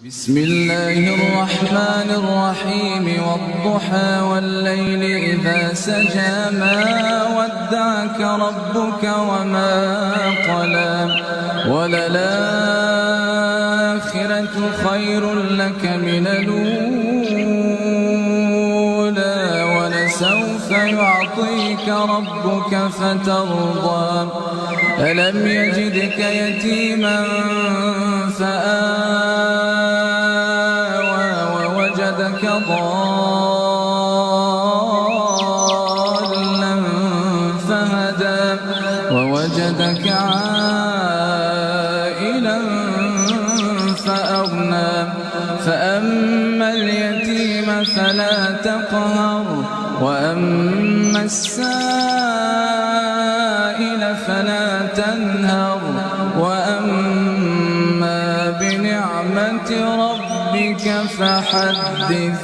بسم الله الرحمن الرحيم والضحى والليل إذا سجى ما ودعك ربك وما قلى وللآخرة خير لك من الأولى ولسوف يعطيك ربك فترضى ألم يجدك يتيما فآوى ووجدك ضالا فهدى ووجدك عائلا فأغنى فأما اليتيم فلا تقهر وأما السائل فلا تنهر وأما بنعمة ربك فحدث.